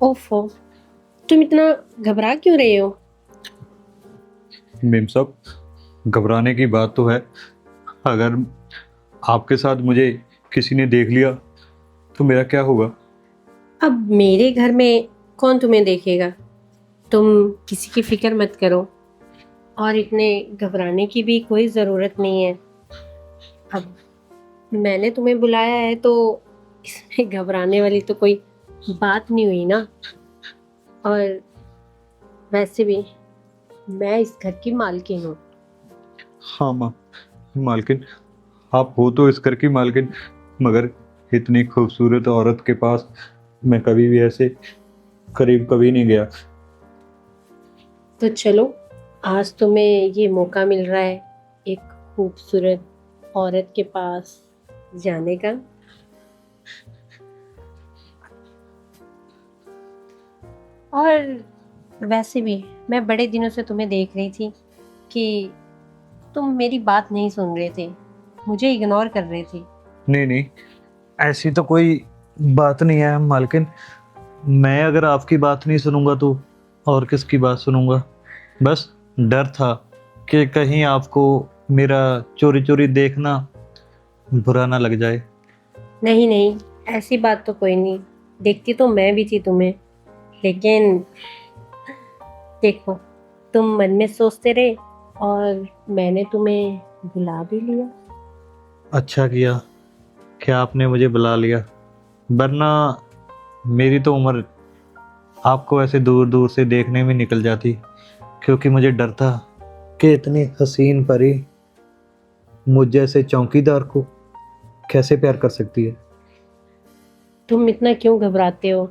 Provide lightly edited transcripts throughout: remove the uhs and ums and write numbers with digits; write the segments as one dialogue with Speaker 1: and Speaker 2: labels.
Speaker 1: ओफो, तुम इतना घबरा क्यों रहे हो?
Speaker 2: मेम साहब, घबराने की बात तो है। अगर आपके साथ मुझे किसी ने देख लिया तो मेरा क्या होगा?
Speaker 1: अब मेरे घर में कौन तुम्हें देखेगा? तुम किसी की फिक्र मत करो, और इतने घबराने की भी कोई ज़रूरत नहीं है। अब मैंने तुम्हें बुलाया है तो इसमें घबराने वाली तो कोई बात नहीं हुई ना। और वैसे भी मैं इस घर की मालकिन हूँ।
Speaker 2: हाँ माँ, मालकिन, आप हो तो इस घर की मालकिन, मगर इतनी खूबसूरत औरत के पास मैं कभी भी ऐसे करीब कभी नहीं गया।
Speaker 1: तो चलो, आज तुम्हें ये मौका मिल रहा है एक खूबसूरत औरत के पास जाने का। और वैसे भी मैं बड़े दिनों से तुम्हें देख रही थी कि तुम मेरी बात नहीं सुन रहे थे, मुझे इग्नोर कर रहे थे।
Speaker 2: नहीं नहीं, ऐसी तो कोई बात नहीं है मालकिन। मैं अगर आपकी बात नहीं सुनूंगा तो और किसकी बात सुनूंगा? बस डर था कि कहीं आपको मेरा चोरी चोरी देखना बुरा ना लग जाए।
Speaker 1: नहीं नहीं, ऐसी बात तो कोई नहीं। देखती तो मैं भी थी तुम्हें, लेकिन देखो, तुम मन में सोचते रहे और मैंने तुम्हें बुला भी लिया।
Speaker 2: अच्छा किया कि आपने मुझे बुला लिया, वरना मेरी तो उम्र आपको ऐसे दूर दूर से देखने में निकल जाती, क्योंकि मुझे डर था कि इतनी हसीन परी मुझ जैसे चौकीदार को कैसे प्यार कर सकती है।
Speaker 1: तुम इतना क्यों घबराते हो?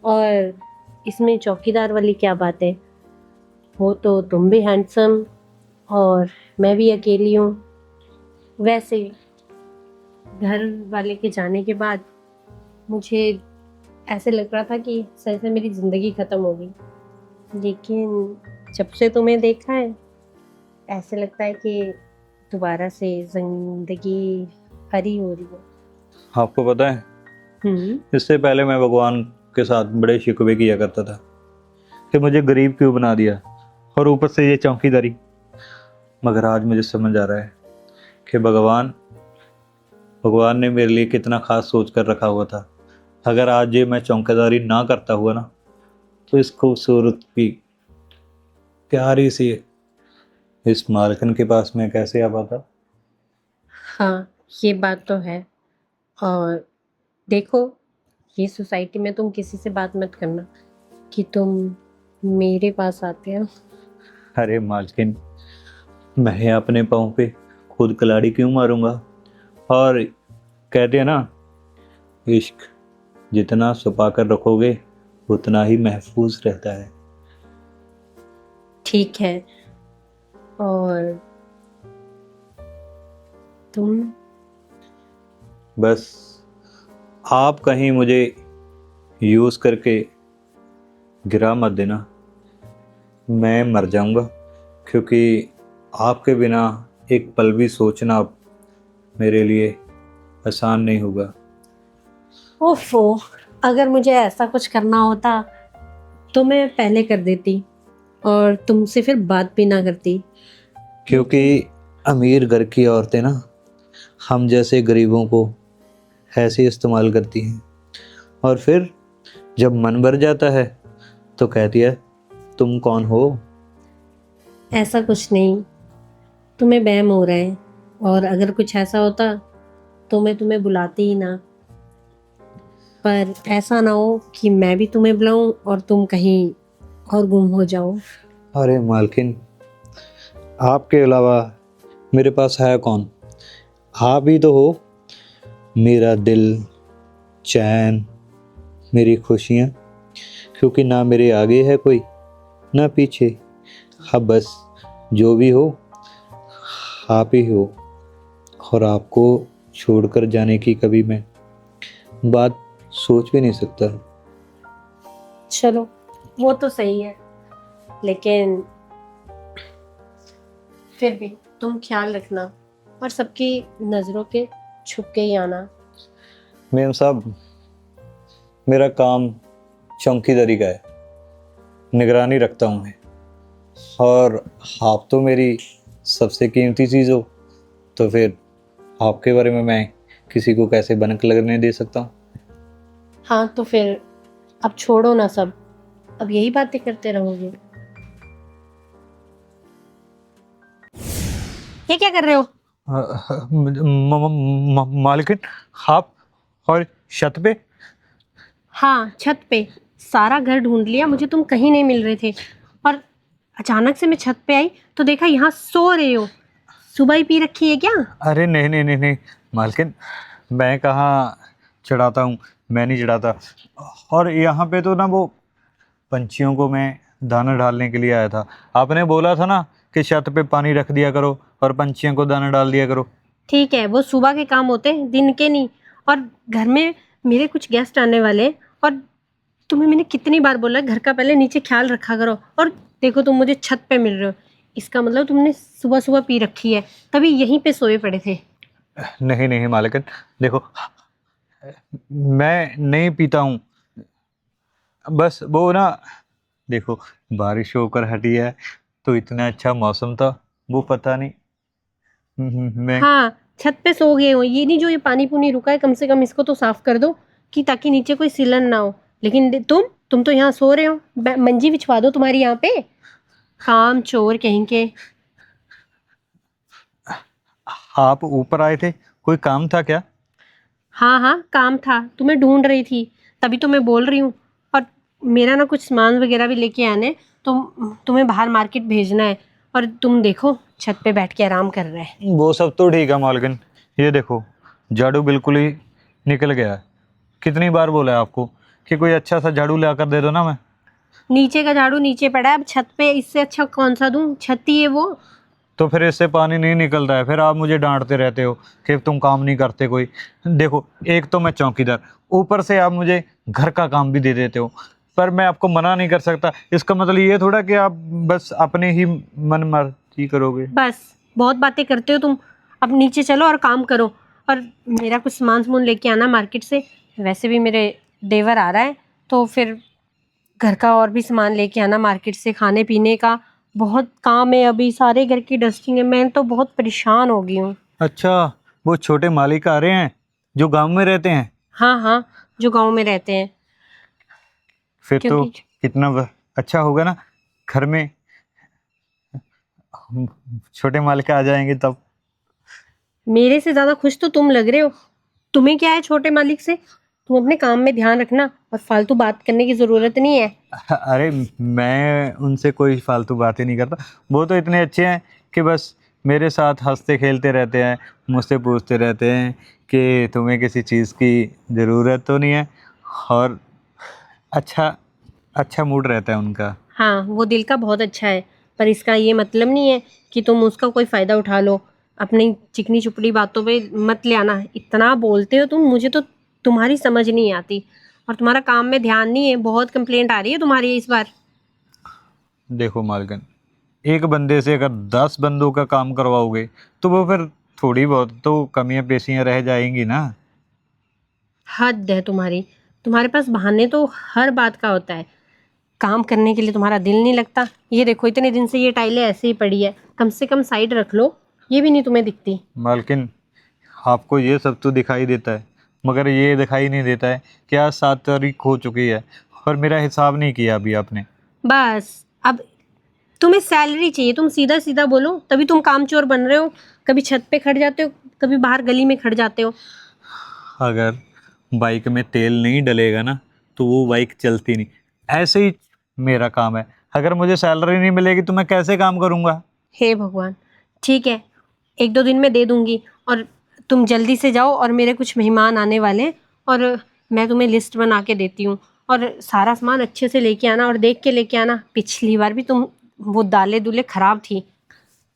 Speaker 1: और इसमें चौकीदार वाली क्या बात है? हो तो तुम भी हैंडसम और मैं भी अकेली हूँ। वैसे घर वाले के जाने के बाद मुझे ऐसे लग रहा था कि सही से मेरी ज़िंदगी ख़त्म हो गई, लेकिन जब से तुम्हें देखा है ऐसे लगता है कि दोबारा से ज़िंदगी हरी हो रही है।
Speaker 2: आपको पता है,
Speaker 1: हम्म।
Speaker 2: इससे पहले मैं भगवान के साथ बड़े शिकवे किया करता था कि मुझे गरीब क्यों बना दिया, और ऊपर से ये चौकीदारी। मगर आज मुझे समझ आ रहा है कि भगवान भगवान ने मेरे लिए कितना खास सोच कर रखा हुआ था। अगर आज ये मैं चौकीदारी ना करता हुआ ना, तो इस खूबसूरत भी प्यारी सी इस मालकन के पास मैं कैसे आ पाता।
Speaker 1: हाँ, ये बात तो है। और देखो, ये सोसाइटी में तुम किसी से बात मत करना कि तुम मेरे पास आते हो।
Speaker 2: अरे मालकिन, मैं अपने पाँव पे खुद कलाड़ी क्यों मारूंगा? और कहते हैं ना, इश्क जितना छुपा कर रखोगे उतना ही महफूज रहता है।
Speaker 1: ठीक है। और तुम?
Speaker 2: बस आप कहीं मुझे यूज़ करके गिरा मत देना, मैं मर जाऊंगा, क्योंकि आपके बिना एक पल भी सोचना अब मेरे लिए आसान नहीं होगा।
Speaker 1: ओफो, अगर मुझे ऐसा कुछ करना होता तो मैं पहले कर देती और तुमसे फिर बात भी ना करती।
Speaker 2: क्योंकि अमीर घर की औरतें ना हम जैसे गरीबों को ऐसे इस्तेमाल करती हैं, और फिर जब मन भर जाता है तो कहती है, तुम कौन हो?
Speaker 1: ऐसा कुछ नहीं, तुम्हें वहम हो रहा है। और अगर कुछ ऐसा होता तो मैं तुम्हें बुलाती ही ना। पर ऐसा ना हो कि मैं भी तुम्हें बुलाऊं और तुम कहीं और गुम हो जाओ।
Speaker 2: अरे मालकिन, आपके अलावा मेरे पास है कौन? आप ही तो हो मेरा दिल, चैन, मेरी खुशियाँ। क्योंकि ना मेरे आगे है कोई, ना पीछे। अब बस जो भी हो आप ही हो, और आपको छोड़कर जाने की कभी मैं बात सोच भी नहीं सकता।
Speaker 1: चलो, वो तो सही है, लेकिन फिर भी तुम ख्याल रखना और सबकी नज़रों के छुप के ही आना।
Speaker 2: मेम साहब, मेरा काम चौकीदारी का है, निगरानी रखता हूँ मैं। और आप तो मेरी सबसे कीमती चीज़ हो, तो फिर आपके बारे में मैं किसी को कैसे भनक लगने दे सकता हूँ?
Speaker 1: हाँ तो फिर अब छोड़ो ना सब, अब यही बातें करते रहोगे। ये क्या कर रहे हो?
Speaker 2: मालकिन, आप और छत पे?
Speaker 1: हाँ छत पे, सारा घर ढूंढ लिया, मुझे तुम कहीं नहीं मिल रहे थे। और अचानक से मैं छत पे आई तो देखा यहाँ सो रहे हो। सुबह ही पी रखी है क्या?
Speaker 2: अरे नहीं नहीं नहीं नहीं मालकिन, मैं कहाँ चढ़ाता हूँ, मैं नहीं चढ़ाता। और यहाँ पे तो ना वो पंछियों को मैं दाना डालने के लिए आया था। आपने बोला था ना कि छत पे पानी रख दिया करो और पंछियों को दाना डाल दिया करो।
Speaker 1: ठीक है, वो सुबह के काम होते हैं, दिन के नहीं। और घर में मेरे कुछ गेस्ट आने वाले हैं, और तुम्हें मैंने कितनी बार बोला है, घर का पहले नीचे ख्याल रखा करो। और देखो तुम मुझे छत पे मिल रहे हो, इसका मतलब तुमने सुबह सुबह पी रखी है, तभी यहीं पे सोए पड़े थे।
Speaker 2: नहीं नहीं मालकिन, देखो मैं नहीं पीता हूँ, बस वो ना, देखो बारिश होकर हटी है तो इतना अच्छा मौसम था, वो पता नहीं मैं।
Speaker 1: हाँ छत पे सो गए हो, ये नहीं जो ये पानी पुनी रुका है, कम से कम इसको तो साफ कर दो, कि ताकि नीचे कोई सिलन ना हो। लेकिन तुम तो यहाँ सो रहे हो, मंजी बिछवा दो तुम्हारी यहाँ पे, काम चोर कहीं के।
Speaker 2: आप ऊपर आए थे, कोई काम था क्या?
Speaker 1: हाँ हाँ काम था, तुम्हें ढूंढ रही थी, तभी तो मैं बोल रही हूँ। और मेरा ना कुछ सामान वगैरह भी लेके आने, तो तुम्हें बाहर मार्केट भेजना है, और तुम देखो छत पे बैठ के आराम कर रहे हैं।
Speaker 2: वो सब तो ठीक है मालकिन, ये देखो झाड़ू बिल्कुल ही निकल गया है। कितनी बार बोला है आपको कि कोई अच्छा सा झाड़ू ला कर दे दो ना। मैं
Speaker 1: नीचे का झाड़ू नीचे पड़ा है, अब छत पे इससे अच्छा कौन सा दूं, छत ही है वो।
Speaker 2: तो फिर इससे पानी नहीं निकलता है, फिर आप मुझे डांटते रहते हो कि तुम काम नहीं करते कोई। देखो एक तो मैं चौकीदार, ऊपर से आप मुझे घर का काम भी दे देते हो, पर मैं आपको मना नहीं कर सकता। इसका मतलब ये थोड़ा कि आप बस अपने ही मन मर्जी करोगे।
Speaker 1: बस बहुत बातें करते हो तुम, अब नीचे चलो और काम करो। और मेरा कुछ सामान सुमान लेके आना मार्केट से, वैसे भी मेरे देवर आ रहा है, तो फिर घर का और भी सामान लेके आना मार्केट से, खाने पीने का बहुत काम है, अभी सारे घर की डस्टिंग है, मैं तो बहुत परेशान हो गई हूँ।
Speaker 2: अच्छा, वो छोटे मालिक आ रहे हैं जो गांव में रहते हैं?
Speaker 1: हाँ हाँ, जो गांव में रहते हैं।
Speaker 2: फिर तो
Speaker 1: क्योंकि
Speaker 2: कितना अच्छा होगा ना, घर में छोटे मालिक आ जाएंगे तब।
Speaker 1: मेरे से ज्यादा खुश तो तुम लग रहे हो, तुम्हें क्या है छोटे मालिक से, तुम अपने काम में ध्यान रखना, और फालतू बात करने की जरूरत नहीं है।
Speaker 2: अरे मैं उनसे कोई फालतू बातें नहीं करता, वो तो इतने अच्छे हैं कि बस मेरे साथ हंसते खेलते रहते हैं, मुझसे पूछते रहते हैं कि तुम्हें किसी चीज़ की ज़रूरत तो नहीं है। और अच्छा अच्छा मूड रहता है उनका।
Speaker 1: हाँ वो दिल का बहुत अच्छा है, पर इसका ये मतलब नहीं है कि तुम उसका कोई फायदा उठा लो। अपनी चिकनी चुपड़ी बातों पे मत ले आना, इतना बोलते हो तुम, मुझे तो तुम्हारी समझ नहीं आती, और तुम्हारा काम में ध्यान नहीं है, बहुत कंप्लेंट आ रही है तुम्हारी इस बार।
Speaker 2: देखो मालकिन, एक बंदे से अगर 10 बंदों का काम करवाओगे तो वो फिर थोड़ी बहुत तो कमियां पेशियां रह जाएंगी ना।
Speaker 1: हद है तुम्हारी, तुम्हारे पास बहाने तो हर बात का होता है, काम करने के लिए तुम्हारा दिल नहीं लगता। ये देखो इतने दिन से ये टाइलें ऐसे ही पड़ी है, कम से कम साइड रख लो, ये भी नहीं तुम्हें दिखती।
Speaker 2: मालकिन, आपको ये सब तो दिखाई देता है, मगर ये दिखाई नहीं देता है कि आज 7 तारीख हो चुकी है और मेरा हिसाब नहीं किया अभी आपने।
Speaker 1: बस अब तुम्हें सैलरी चाहिए, तुम सीधा सीधा बोलो, तभी तुम कामचोर बन रहे हो, कभी छत पे खड़ जाते हो, कभी बाहर गली में खड़ जाते हो।
Speaker 2: अगर बाइक में तेल नहीं डलेगा ना तो वो बाइक चलती नहीं। ऐसे ही मेरा काम है, अगर मुझे सैलरी नहीं मिलेगी तो मैं कैसे काम करूँगा?
Speaker 1: हे भगवान, ठीक है, एक दो दिन में दे दूंगी, और तुम जल्दी से जाओ, और मेरे कुछ मेहमान आने वाले हैं, और मैं तुम्हें लिस्ट बना के देती हूँ, और सारा सामान अच्छे से लेके आना, और देख के लेके आना, पिछली बार भी तुम वो दालें दूल्हे खराब थी।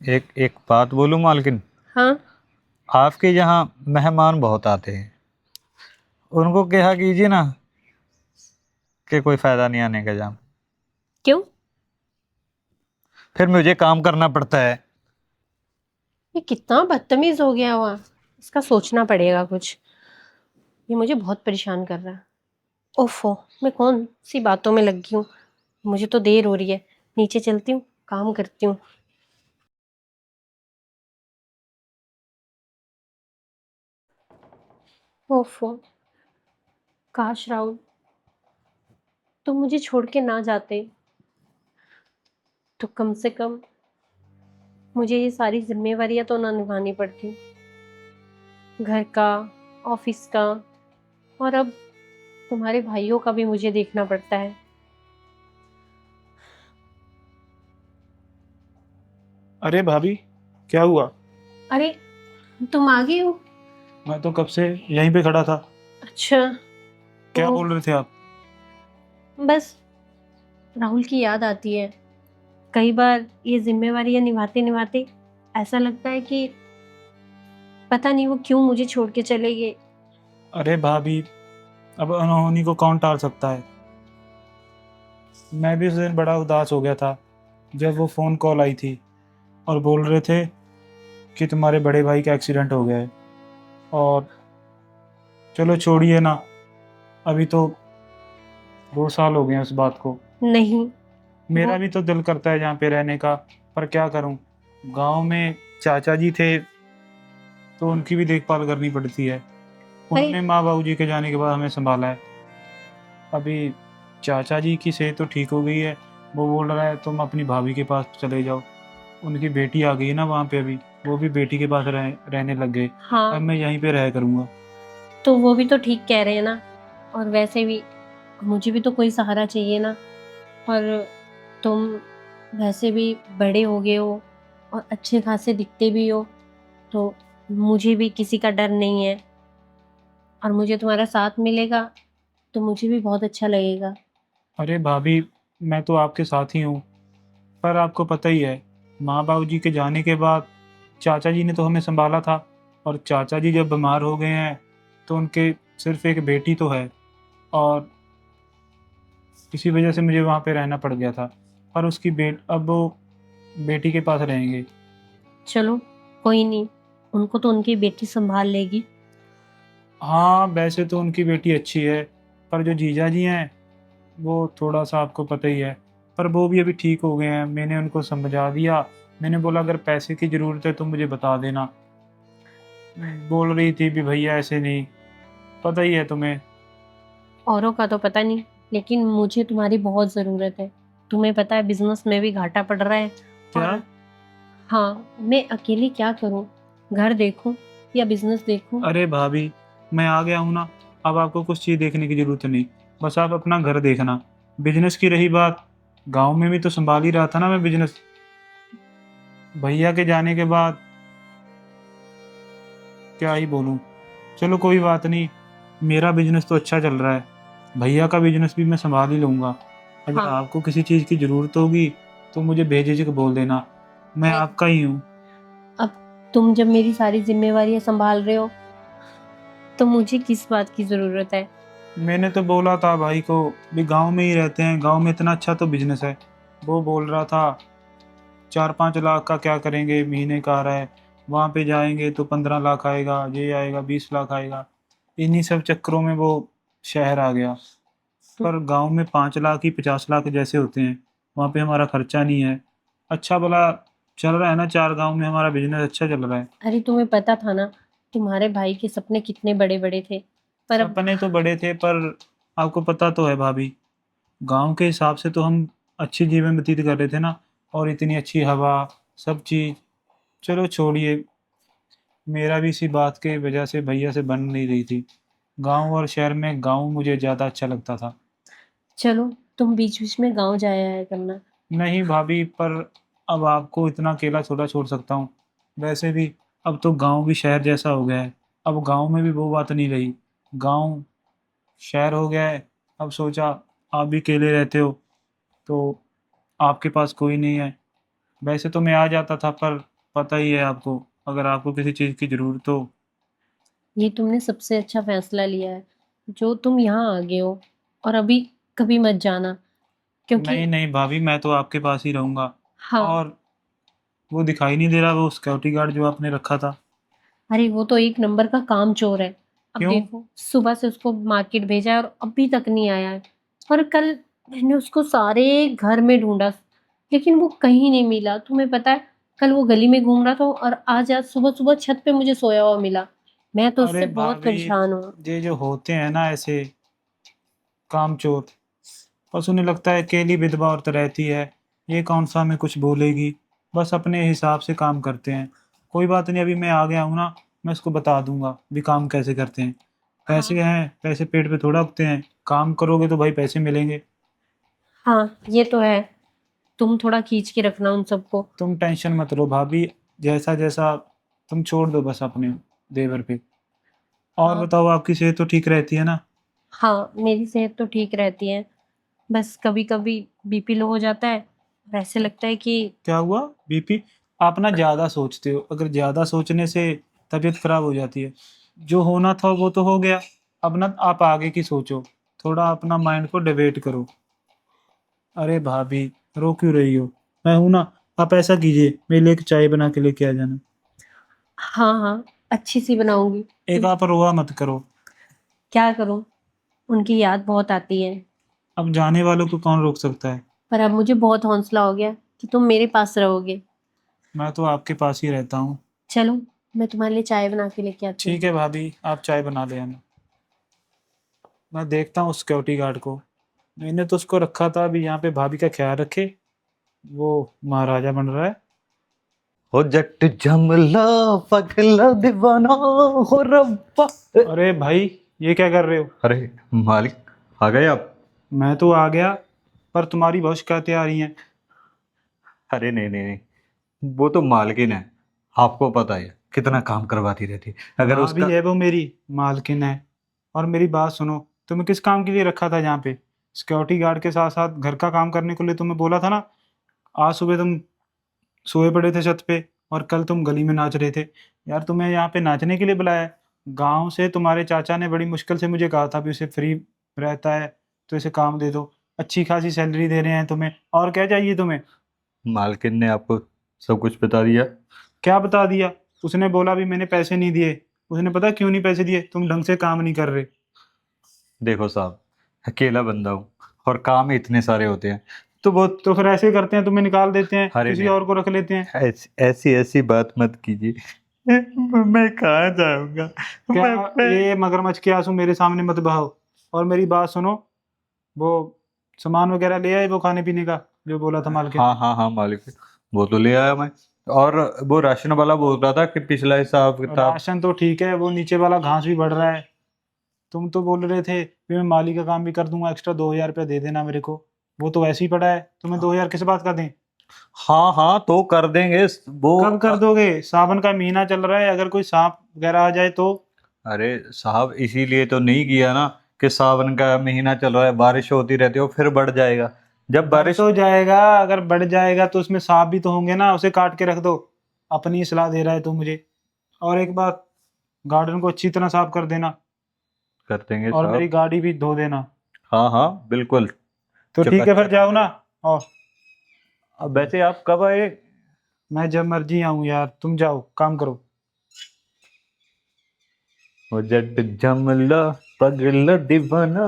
Speaker 2: एक एक बात बोलूँ मालकिन,
Speaker 1: हाँ।
Speaker 2: आपके यहाँ मेहमान बहुत आते हैं, उनको कहा कीजिए ना कि कोई फ़ायदा नहीं आने का जाम।
Speaker 1: क्यों?
Speaker 2: फिर मुझे काम करना पड़ता है।
Speaker 1: ये कितना बदतमीज हो गया हुआ, इसका सोचना पड़ेगा कुछ, ये मुझे बहुत परेशान कर रहा है। ओफो, मैं कौन सी बातों में लगी हूँ। मुझे तो देर हो रही है, नीचे चलती हूँ, काम करती हूँ। ओफो, काश राहुल तुम मुझे छोड़ के ना जाते तो कम से कम मुझे ये सारी जिम्मेवारियां तो ना निभानी पड़ती, घर का, ऑफिस का, और अब तुम्हारे भाइयों का भी मुझे देखना पड़ता है।
Speaker 3: अरे भाभी, क्या हुआ?
Speaker 1: अरे, तुम आ गए हो?
Speaker 3: मैं तो कब से यहीं पे खड़ा था।
Speaker 1: अच्छा।
Speaker 3: क्या
Speaker 1: तो
Speaker 3: बोल रहे थे आप?
Speaker 1: बस राहुल की याद आती है। कई बार ये जिम्मेवारियां निभाते निभाते ऐसा लगता है कि पता नहीं वो क्यों मुझे छोड़ के चले गए।
Speaker 3: अरे भाभी, अब अनहोनी को कौन टाल सकता है। मैं भी उस दिन बड़ा उदास हो गया था जब वो फ़ोन कॉल आई थी और बोल रहे थे कि तुम्हारे बड़े भाई का एक्सीडेंट हो गया है। और चलो छोड़िए ना, अभी तो 2 साल हो गए हैं उस बात को।
Speaker 1: नहीं,
Speaker 3: मेरा
Speaker 1: वो
Speaker 3: भी तो दिल करता है यहाँ पे रहने का, पर क्या करूँ। गांव में चाचा जी थे तो उनकी भी देखभाल करनी पड़ती है।
Speaker 1: अरे
Speaker 3: उन्होंने माँ बाबू जी के जाने के बाद हमें संभाला है। अभी चाचा जी की सेहत तो ठीक हो गई है। वो बोल रहा है तुम अपनी भाभी के पास चले जाओ। उनकी बेटी आ गई है ना वहाँ पे अभी, वो भी बेटी के पास रहने लग गए। अब
Speaker 1: हाँ,
Speaker 3: मैं यहीं पे रह करूँगा।
Speaker 1: तो वो भी तो ठीक कह रहे हैं ना। और वैसे भी मुझे भी तो कोई सहारा चाहिए ना। और तुम वैसे भी बड़े हो गए हो और अच्छे खासे दिखते भी हो, तो मुझे भी किसी का डर नहीं है। और मुझे तुम्हारा साथ मिलेगा तो मुझे भी बहुत अच्छा लगेगा।
Speaker 3: अरे भाभी, मैं तो आपके साथ ही हूँ, पर आपको पता ही है, माँ बाबू जी के जाने के बाद चाचा जी ने तो हमें संभाला था। और चाचा जी जब बीमार हो गए हैं तो उनके सिर्फ एक बेटी तो है। और इसी वजह से मुझे वहाँ पे रहना पड़ गया था। पर उसकी अब वो बेटी के पास रहेंगे।
Speaker 1: चलो, कोई नहीं, उनको तो उनकी बेटी संभाल लेगी।
Speaker 3: हाँ, वैसे तो उनकी बेटी अच्छी है, पर जो जीजा जी हैं वो थोड़ा सा आपको पता ही है। पर वो भी अभी ठीक हो गए हैं, मैंने उनको समझा दिया। मैंने बोला अगर पैसे की ज़रूरत है तो मुझे बता देना। बोल रही थी भी भैया ऐसे नहीं, पता ही है तुम्हें।
Speaker 1: औरों का तो पता नहीं, लेकिन मुझे तुम्हारी बहुत ज़रूरत है। तुम्हें पता है बिजनेस में भी घाटा पड़ रहा है।
Speaker 3: क्या?
Speaker 1: और हाँ, मैं अकेली क्या करूं? घर देखूं या बिजनेस देखूं?
Speaker 3: अरे भाभी, मैं आ गया हूँ ना, अब आपको कुछ चीज़ देखने की ज़रूरत नहीं। बस आप अपना घर देखना। बिजनेस की रही बात, गांव में भी तो संभाल ही रहा था ना मैं बिजनेस। भैया के जाने के बाद क्या ही बोलूं। चलो कोई बात नहीं, मेरा बिजनेस तो अच्छा चल रहा है। भैया का बिजनेस भी मैं संभाल ही लूंगा। अगर
Speaker 1: हाँ,
Speaker 3: आपको किसी चीज़ की ज़रूरत होगी तो मुझे बेझिझक बोल देना, मैं
Speaker 1: मैं
Speaker 3: आपका ही हूँ।
Speaker 1: अब तुम जब मेरी सारी जिम्मेवारियां संभाल रहे हो तो मुझे किस बात की ज़रूरत है?
Speaker 3: मैंने तो बोला था भाई को भी गांव में ही रहते हैं, गांव में इतना अच्छा तो बिजनेस है। वो बोल रहा था 4-5 लाख का क्या करेंगे, महीने का आ रहा है। वहाँ पे जाएंगे तो 15 लाख आएगा, ये आएगा 20 लाख आएगा। इन्हीं सब चक्करों में वो शहर आ गया। पर गांव में 5 लाख ही 50 लाख जैसे होते हैं। वहाँ पे हमारा खर्चा नहीं है। अच्छा भला चल रहा है ना, 4 गांव में हमारा बिजनेस अच्छा चल रहा है।
Speaker 1: अरे, तुम्हें पता था ना तुम्हारे भाई के सपने कितने बड़े बड़े थे। पर अब
Speaker 3: सपने तो बड़े थे, पर आपको पता तो है भाभी, गांव के हिसाब से तो हम अच्छी जीवन व्यतीत कर रहे थे ना। और इतनी अच्छी हवा, सब चीज़। चलो छोड़िए, मेरा भी इसी बात के वजह से भैया से बन नहीं रही थी। गांव और शहर में गांव मुझे ज़्यादा अच्छा लगता था।
Speaker 1: चलो, तुम बीच बीच में गांव जाया है करना।
Speaker 3: नहीं भाभी, पर अब आपको इतना अकेला थोड़ा छोड़ सकता हूँ। वैसे भी अब तो गांव भी शहर जैसा हो गया है। अब गांव में भी वो बात नहीं रही। गांव शहर हो गया है। अब सोचा आप भी अकेले रहते हो तो आपके पास कोई नहीं है। वैसे तो मैं आ जाता था, पर पता ही है आपको, अगर आपको किसी चीज़ की ज़रूरत हो।
Speaker 1: ये तुमने सबसे अच्छा फैसला लिया है जो तुम यहाँ आ गए हो। और अभी कभी मत जाना, क्योंकि
Speaker 3: नहीं नहीं भाभी, मैं तो आपके पास ही रहूँगा।
Speaker 1: हाँ,
Speaker 3: और वो दिखाई नहीं दे रहा वो सिक्योरिटी गार्ड जो आपने रखा था?
Speaker 1: अरे वो तो एक नंबर का काम चोर है। अब
Speaker 3: क्यों?
Speaker 1: देखो, सुबह से उसको मार्केट भेजा है और अभी तक नहीं आया है। और कल मैंने उसको सारे घर में ढूंढा, लेकिन वो कहीं नहीं मिला। तुम्हें पता है, कल वो गली में घूम रहा था और आज आज सुबह सुबह छत पे मुझे सोया हुआ मिला। मैं तो
Speaker 3: अरे
Speaker 1: उससे बहुत
Speaker 3: भाभी,
Speaker 1: परेशान हूँ।
Speaker 3: ये जो होते हैं ना ऐसे कामचोर, बस उन्हें लगता है अकेली विधवा औरत रहती है, ये कौन सा हमें कुछ बोलेगी, बस अपने हिसाब से काम करते हैं। कोई बात नहीं, अभी मैं आ गया हूँ ना, मैं उसको बता दूंगा भी काम कैसे करते हैं।
Speaker 1: हाँ
Speaker 3: पैसे हैं, पैसे पेट पे थोड़ा उगते हैं, काम करोगे तो भाई पैसे मिलेंगे।
Speaker 1: हाँ, ये तो है। तुम थोड़ा खींच के रखना उन सबको।
Speaker 3: तुम टेंशन मत लो भाभी, जैसा जैसा तुम छोड़ दो बस अपने देवर पे। और
Speaker 1: हाँ
Speaker 3: बताओ, आपकी सेहत तो ठीक रहती है ना?
Speaker 1: हाँ, मेरी सेहत तो ठीक रहती है। बस कभी कभी बीपी लो हो जाता है, वैसे लगता है कि
Speaker 3: क्या हुआ? बीपी? आप ना ज़्यादा सोचते हो, अगर ज़्यादा सोचने से तबीयत खराब हो जाती है। जो होना था वो तो हो गया, अब ना आप आगे की सोचो, थोड़ा अपना माइंड को डिवेट करो। अरे भाभी, रो क्यों रही हो? मैं हूं ना, आप ऐसा कीजिए, मेरे लिए एक चाय बना के लेके आ जाना।
Speaker 1: हाँ हाँ, अच्छी सी बनाऊंगी।
Speaker 3: एक आप रोआ मत करो।
Speaker 1: क्या करूं, उनकी याद बहुत आती है।
Speaker 3: अब जाने वालों को कौन रोक सकता है?
Speaker 1: पर अब मुझे बहुत हौसला हो गया कि तुम मेरे पास रहोगे।
Speaker 3: मैं तो आपके पास ही रहता हूँ।
Speaker 1: चलो, मैं तुम्हारे लिए चाय बना के लेके आती हूँ।
Speaker 3: ठीक है भाभी, आप चाय बना ले आना। मैं देखता हूँ सिक्योरिटी गार्ड को, मैंने तो उसको रखा था अभी यहाँ पे भाभी का ख्याल रखे, वो महाराजा बन रहा है।
Speaker 2: हो जट जमला पगला दीवाना हो रब्बा।
Speaker 3: अरे भाई, ये क्या कर रहे हो?
Speaker 2: अरे मालिक, आ गए आप?
Speaker 3: मैं तो आ गया, पर तुम्हारी बहुत शिकायतें आ रही हैं।
Speaker 2: अरे नहीं नहीं नहीं, वो तो मालकिन है, आपको पता है कितना काम करवाती रहती है। अगर
Speaker 3: भाभी
Speaker 2: उसका
Speaker 3: है वो मेरी मालकिन है। और मेरी बात सुनो, तुम्हें किस काम के लिए रखा था यहाँ पे? सिक्योरिटी गार्ड के साथ साथ घर का काम करने के लिए तुम्हें बोला था ना। आज सुबह तुम सोए पड़े थे छत पे, और कल तुम गली में नाच रहे थे। यार, तुम्हें यहाँ पे नाचने के लिए बुलाया है? गाँव से तुम्हारे चाचा ने बड़ी मुश्किल से मुझे कहा था भी उसे फ्री रहता है तो इसे काम दे दो। अच्छी खासी सैलरी दे रहे हैं तुम्हें, और क्या चाहिए तुम्हें?
Speaker 2: मालकिन ने आपको सब कुछ बता दिया?
Speaker 3: क्या बता दिया? उसने बोला भी मैंने पैसे नहीं दिए। उसने पता क्यों नहीं पैसे दिए? तुम ढंग से काम नहीं कर रहे।
Speaker 2: देखो साहब, अकेला बंदा हूँ और काम ही इतने सारे होते हैं, तो वो
Speaker 3: तो फिर ऐसे करते हैं, तुम्हें निकाल देते हैं,
Speaker 2: अरे
Speaker 3: किसी
Speaker 2: नहीं,
Speaker 3: और को रख लेते हैं।
Speaker 2: ऐसी ऐसी ऐसी बात मत कीजिए। मैं कहाँ जाऊंगा?
Speaker 3: क्या?
Speaker 2: मैं
Speaker 3: ये मगरमच्छ के आंसू मेरे सामने मत बहाओ। और मेरी बात सुनो, वो सामान वगैरह ले आए वो खाने पीने का, जो बोला था मालकिन?
Speaker 2: हाँ हाँ हाँ मालिक, वो तो ले आया मैं। और वो राशन वाला बोल रहा था कि पिछला हिसाब किताब।
Speaker 3: राशन तो ठीक है, वो नीचे वाला घास भी बढ़ रहा है। तुम तो बोल रहे थे कि मैं माली का काम भी कर दूंगा, एक्स्ट्रा 2,000 रुपया दे देना मेरे को। वो तो वैसे ही पड़ा है, तुम्हें 2,000 किस बात का दें?
Speaker 2: हाँ हाँ, तो कर देंगे वो।
Speaker 3: कब कर दोगे? सावन का महीना चल रहा है, अगर कोई सांप वगैरह आ जाए तो?
Speaker 2: अरे साहब, इसीलिए तो नहीं किया ना कि सावन का महीना चल रहा है, बारिश होती रहती है, वो फिर बढ़ जाएगा जब
Speaker 3: बढ़
Speaker 2: बारिश।
Speaker 3: तो जाएगा, अगर बढ़ जाएगा तो उसमें सांप भी तो होंगे ना, उसे काट के रख दो। अपनी सलाह दे रहा है तू मुझे। और एक बात, गार्डन को अच्छी तरह साफ कर देना,
Speaker 2: कर देंगे
Speaker 3: और मेरी
Speaker 2: साहब।
Speaker 3: गाड़ी भी धो देना।
Speaker 2: हाँ हाँ बिल्कुल।
Speaker 3: तो ठीक है, फिर
Speaker 2: चकाचक।
Speaker 3: जाओ ना। और
Speaker 2: अब वैसे आप कब आए?
Speaker 3: मैं जब मर्जी आऊँ यार, तुम जाओ काम करो।
Speaker 2: वो जट जमला पगला दीवाना।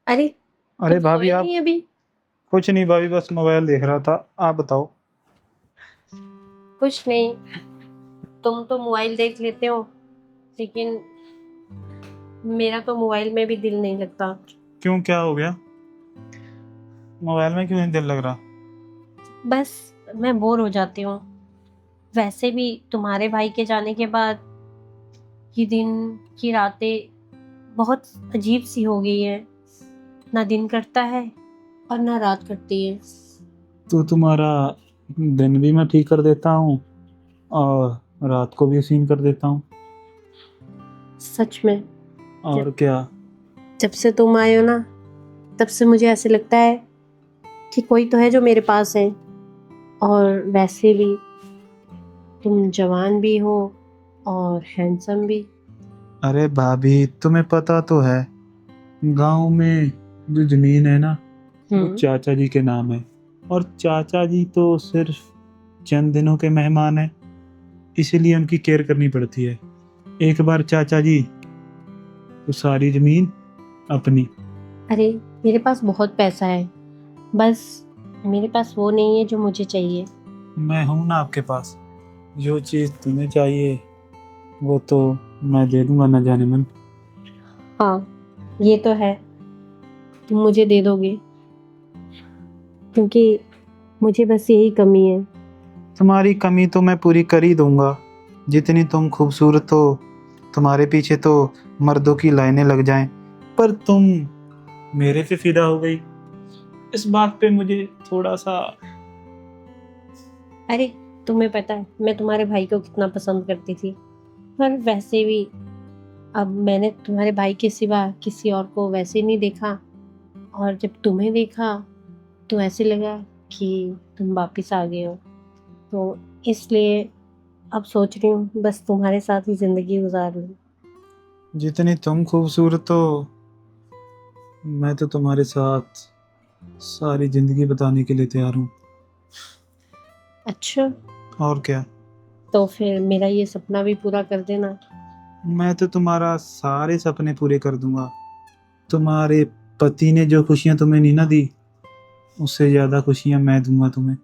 Speaker 1: अरे,
Speaker 3: अरे
Speaker 1: तुम
Speaker 3: भाभी,
Speaker 1: सोए
Speaker 3: आप?
Speaker 1: नहीं अभी?
Speaker 3: कुछ नहीं भाभी, बस मोबाइल देख रहा था, आप बताओ।
Speaker 1: कुछ नहीं, तुम तो मोबाइल देख लेते हो, लेकिन मेरा तो मोबाइल में भी दिल नहीं लगता।
Speaker 3: क्यों, क्या हो गया? मोबाइल में क्यों नहीं दिल लग रहा?
Speaker 1: बस मैं बोर हो जाती हूँ। वैसे भी तुम्हारे भाई के जाने के बाद ये दिन की रातें बहुत अजीब सी हो गई है। ना दिन कटता है और ना रात कटती है।
Speaker 3: तो तुम्हारा दिन भी मैं ठीक कर देता हूँ, और रात को भी सीन कर देता हूँ।
Speaker 1: सच में,
Speaker 3: और क्या?
Speaker 1: जब से तुम आए हो ना, तब से मुझे ऐसे लगता है कि कोई तो है जो मेरे पास है। और वैसे भी तुम जवान भी हो और हैंडसम भी।
Speaker 3: अरे भाभी, तुम्हें पता तो है, गांव में जो जमीन है ना, वो चाचा जी के नाम है। और चाचा जी तो सिर्फ चंद दिनों के मेहमान हैं। इसीलिए उनकी केयर करनी पड़ती है। एक बार चाचा जी तो सारी जमीन अपनी।
Speaker 1: अरे मेरे पास बहुत पैसा है, बस मेरे पास वो नहीं है जो मुझे चाहिए।
Speaker 3: मैं हूं ना आपके पास, जो चीज़ तुम्हें चाहिए वो तो मैं दे दूंगा ना जाने मन।
Speaker 1: हाँ ये तो है, तुम मुझे दे दोगे, क्योंकि मुझे बस यही कमी है।
Speaker 3: तुम्हारी कमी तो मैं पूरी कर ही दूंगा। जितनी तुम खूबसूरत हो, तुम्हारे पीछे तो मर्दों की लाइनें लग जाएं, पर तुम मेरे पे फिदा हो गई। इस बात पे मुझे थोड़ा सा।
Speaker 1: अरे तुम्हें पता है मैं तुम्हारे भाई को कितना पसंद करती थी, पर वैसे भी अब मैंने तुम्हारे भाई के सिवा किसी और को वैसे नहीं देखा, और जब तुम्हें देखा तो ऐसे लगा कि तुम वापिस आ गए हो, तो इसलिए अब सोच रही हूँ बस तुम्हारे साथ ही जिंदगी गुजार लूँ।
Speaker 3: जितनी तुम खूबसूरत हो, मैं तो तुम्हारे साथ सारी जिंदगी बताने के लिए तैयार हूँ।
Speaker 1: अच्छा,
Speaker 3: और क्या।
Speaker 1: तो फिर मेरा ये सपना भी पूरा कर देना।
Speaker 3: मैं तो तुम्हारा सारे सपने पूरे कर दूंगा। तुम्हारे पति ने जो खुशियां तुम्हें नहीं ना दी, उससे ज्यादा खुशियां मैं दूंगा तुम्हें।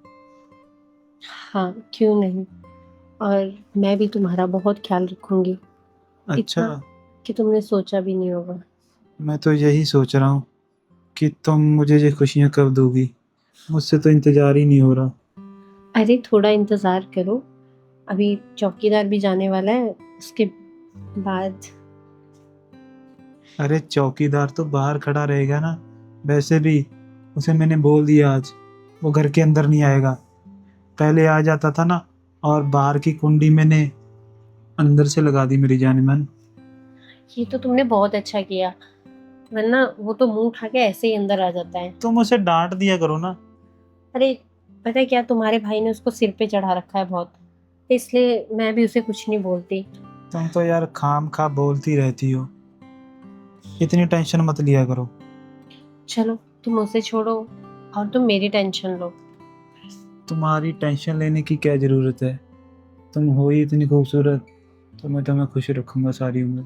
Speaker 1: हाँ क्यों नहीं, और मैं भी तुम्हारा बहुत ख्याल रखूंगी,
Speaker 3: अच्छा।
Speaker 1: इतना कि तुमने सोचा भी नहीं होगा।
Speaker 3: मैं तो यही सोच रहा हूँ कि तुम मुझे ये खुशियां कब दोगी। मुझसे तो इंतजार ही नहीं हो रहा।
Speaker 1: अरे थोड़ा इंतजार करो, अभी चौकीदार भी जाने वाला है, उसके बाद।
Speaker 3: अरे चौकीदार तो बाहर खड़ा रहेगा ना। वैसे भी उसे मैंने बोल दिया आज वो घर के अंदर नहीं आएगा। पहले आ जाता था ना, और बाहर की कुंडी मैंने अंदर से लगा दी मेरी जान मन।
Speaker 1: ये तो तुमने बहुत अच्छा किया, वरना वो तो मुंह उठा के ऐसे ही अंदर आ जाता है।
Speaker 3: तुम उसे डांट दिया करो ना।
Speaker 1: अरे पता है क्या, तुम्हारे भाई ने उसको सिर पे चढ़ा रखा है बहुत, इसलिए मैं भी उसे कुछ नहीं बोलती।
Speaker 3: तुम तो यार खाम खा बोलती रहती हो। इतनी टेंशन मत लिया करो।
Speaker 1: चलो तुम उसे छोड़ो और तुम मेरी टेंशन लो।
Speaker 3: तुम्हारी टेंशन लेने की क्या जरूरत है। तुम हो ही इतनी खूबसूरत, तो मैं तुम्हें खुश रखूंगा सारी उम्र।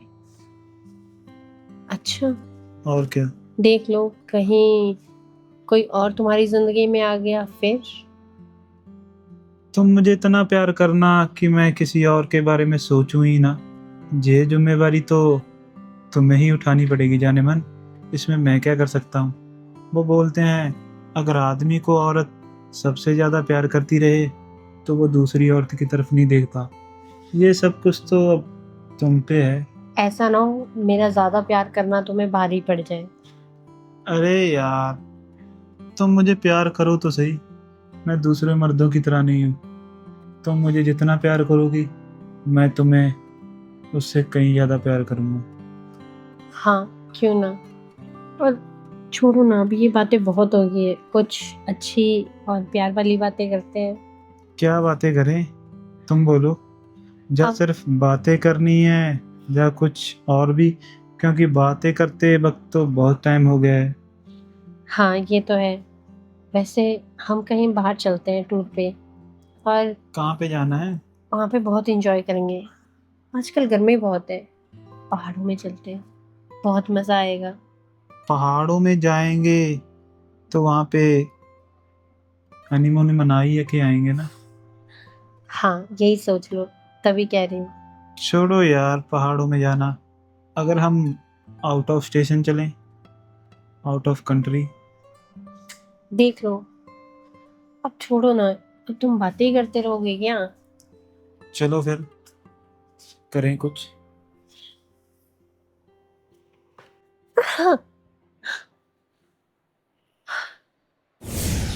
Speaker 1: अच्छा,
Speaker 3: और क्या।
Speaker 1: देख लो कहीं कोई और तुम्हारी जिंदगी में आ गया फिर।
Speaker 3: तुम मुझे इतना प्यार करना कि मैं किसी और के बारे में सोचूं ही ना, ये जिम्मेवारी तो तुम्हें ही उठानी पड़ेगी जाने मन। इसमें मैं क्या कर सकता हूँ। वो बोलते हैं अगर आदमी को औरत सबसे ज्यादा प्यार करती रहे तो वो दूसरी औरत की तरफ नहीं देखता। ये सब कुछ तो अब तुम पे है।
Speaker 1: ऐसा ना हो मेरा ज्यादा प्यार करना तुम्हें भारी पड़ जाए।
Speaker 3: अरे यार, तुम मुझे प्यार करो तो सही, मैं दूसरे मर्दों की तरह नहीं हूँ। तुम मुझे जितना प्यार करोगी, मैं तुम्हें उससे कहीं ज्यादा प्यार करूंगा।
Speaker 1: हाँ क्यों ना, और छोड़ो ना, अभी ये बातें बहुत हो गई है, कुछ अच्छी और प्यार वाली बातें करते हैं।
Speaker 3: क्या बातें करें, तुम बोलो। या
Speaker 1: अब
Speaker 3: सिर्फ बातें करनी है या कुछ और भी, क्योंकि बातें करते वक्त तो बहुत टाइम हो गया है।
Speaker 1: हाँ ये तो है, वैसे हम कहीं बाहर चलते हैं टूर पे, और
Speaker 3: कहाँ पे जाना है।
Speaker 1: वहाँ पे बहुत एंजॉय करेंगे। आजकल गर्मी बहुत है, पहाड़ों में चलते हैं, बहुत मज़ा आएगा।
Speaker 3: पहाड़ों में जाएंगे तो वहाँ पे हनीमून मना ही के आएंगे ना।
Speaker 1: हाँ यही सोच लो, तभी कह रही हूँ।
Speaker 3: छोड़ो यार पहाड़ों में जाना। अगर हम आउट ऑफ स्टेशन चलें, आउट ऑफ कंट्री।
Speaker 1: देख लो, अब छोड़ो ना, अब तुम बातें ही करते रहोगे क्या।
Speaker 3: चलो फिर करें कुछ।
Speaker 1: हाँ,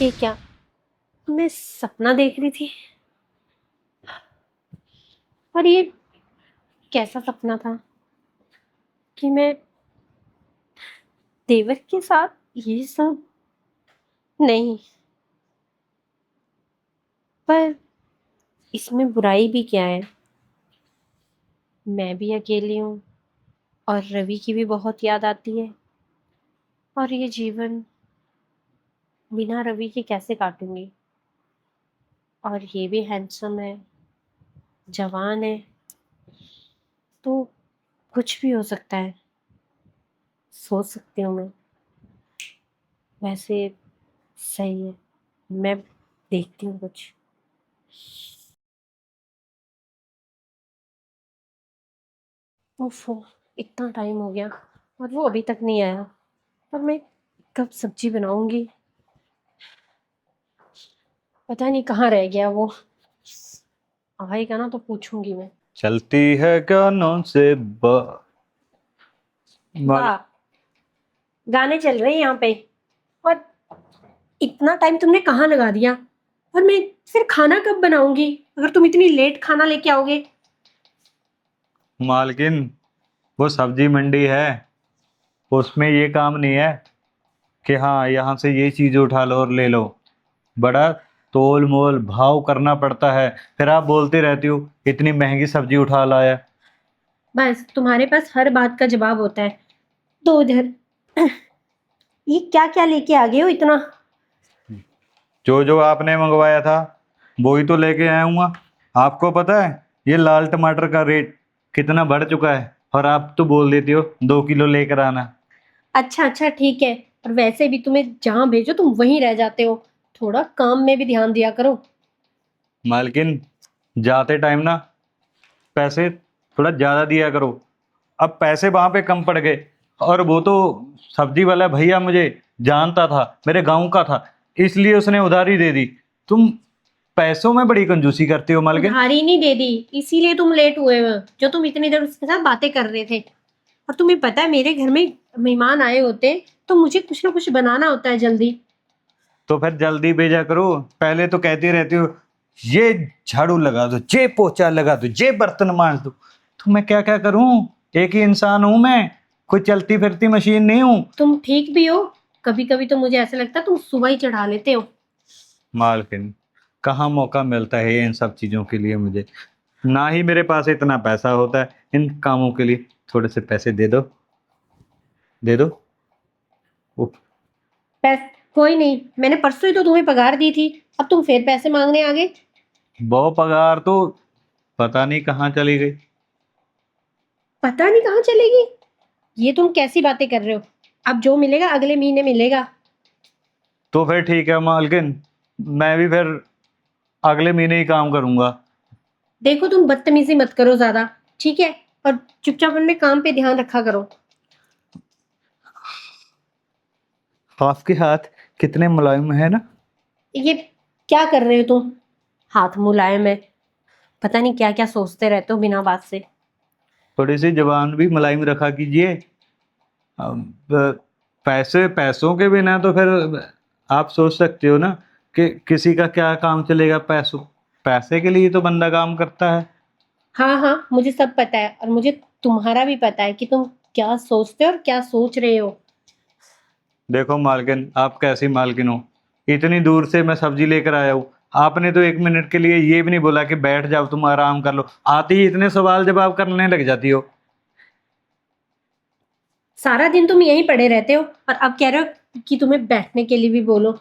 Speaker 1: ये क्या, मैं सपना देख रही थी, और ये कैसा सपना था कि मैं देवर के साथ ये सब, नहीं, पर इसमें बुराई भी क्या है। मैं भी अकेली हूँ, और रवि की भी बहुत याद आती है, और ये जीवन बिना रवि के कैसे काटूंगी। और ये भी हैंडसम है, जवान है तो कुछ भी हो सकता है, सोच सकती हूँ मैं। वैसे सही है, मैं देखती हूँ कुछ। ओफो, इतना टाइम हो गया और वो अभी तक नहीं आया। और मैं कब सब्जी बनाऊंगी? पता नहीं कहाँ रह गया वो। आएगा ना तो पूछूंगी मैं।
Speaker 2: चलती है कानों से माल
Speaker 1: वाह, गाने चल रहे हैं यहाँ पे। और इतना टाइम तुमने कहाँ लगा दिया? और मैं फिर खाना कब बनाऊंगी अगर तुम इतनी लेट खाना लेके आओगे?
Speaker 2: मालकिन, वो सब्जी मंडी है, उसमें ये काम नहीं है कि हाँ यहाँ से ये चीज उठा लो और ले लो। बड़ा तोल मोल भाव करना पड़ता है, फिर आप बोलते रहती हो इतनी महंगी सब्जी उठा लाया।
Speaker 1: बस तुम्हारे पास हर बात का जवाब होता है। तो उधर ये क्या क्या लेके आ गए हो इतना?
Speaker 2: जो जो आपने मंगवाया था वो ही तो लेके आया हूँ। आपको पता है ये लाल टमाटर का रेट कितना बढ़ चुका है, और आप तो बोल देती हो 2 किलो लेकर आना।
Speaker 1: अच्छा अच्छा ठीक है। और वैसे भी तुम्हें जहां भेजो तुम वहीं रह जाते हो। थोड़ा काम में भी ध्यान दिया करो।
Speaker 2: मालकिन, जाते टाइम ना पैसे थोड़ा ज़्यादा दिया करो। अब पैसे वहाँ पे कम पड़ गए, और वो तो सब्जी वाला भैया मुझे जानता था, मेरे गांव का था, इसलिए उसने उधारी दे दी। तुम पैसों में बड़ी कंजूसी करती हो मालकिन।
Speaker 1: उधारी नहीं दे दी, इसीलिए तुम लेट हुए हो। जो तुम इतनी देर उसके साथ बातें कर रहे थे। और तुम्हें पता है मेरे घर में मेहमान आए होते तो मुझे कुछ ना कुछ बनाना होता है जल्दी।
Speaker 2: तो फिर जल्दी भेजा करो। पहले तो कहती रहती हो ये झाड़ू लगा दो, ये पोछा लगा दो, ये बर्तन मांज दो। तो मैं क्या क्या करूं? एक ही इंसान हूं मैं, कोई चलती फिरती मशीन नहीं हूं।
Speaker 1: तुम ठीक भी हो। कभी कभी तो मुझे ऐसा लगता है तुम सुबह ही चढ़ा लेते हो।
Speaker 2: मालकिन, कहाँ मौका मिलता है इन सब चीजों के लिए मुझे? ना ही मेरे पास इतना पैसा होता है इन कामों के लिए। थोड़े से पैसे दे दो, दे दो। उफ,
Speaker 1: पैस कोई नहीं, मैंने परसों ही तो तुम्हें पगार दी थी। अब तुम फिर पैसे मांगने आ गए।
Speaker 2: वो पगार तो पता नहीं कहाँ चली गई।
Speaker 1: पता नहीं कहाँ चलेगी। ये तुम कैसी बातें कर रहे हो? अब जो मिलेगा अगले महीने मिलेगा।
Speaker 2: तो फिर ठीक है मालकिन, मैं भी फिर अगले महीने ही काम करूंगा।
Speaker 1: देखो तुम बदतमीजी मत करो ज्यादा, ठीक है? और चुपचाप अपने काम पे ध्यान रखा करो।
Speaker 2: आपके हाथ कितने मुलायम है ना।
Speaker 1: ये क्या कर रहे हो तुम? हाथ मुलायम है? पता नहीं क्या क्या सोचते रहते हो बिना बात से।
Speaker 2: थोड़ी सी जबान भी मुलायम रखा कीजिए। अब पैसे पैसों के बिना तो फिर आप सोच सकते हो ना कि किसी का क्या काम चलेगा। पैसों पैसे के लिए तो बंदा काम करता है।
Speaker 1: हाँ हाँ, मुझे सब पता है और मुझे तुम्हारा भी पता है कि तुम क्या सोचते हो और क्या सोच रहे हो।
Speaker 2: देखो मालकिन, आप कैसी मालकिन हो? इतनी दूर से मैं सब्जी लेकर आया हूँ, आपने तो 1 मिनट के लिए ये भी नहीं बोला कि बैठ जाओ तुम आराम कर लो। आते ही इतने सवाल जवाब करने लग जाती हो।
Speaker 1: सारा दिन तुम यहीं पड़े रहते हो और अब कह रहे हो कि तुम्हें बैठने के लिए भी बोलो।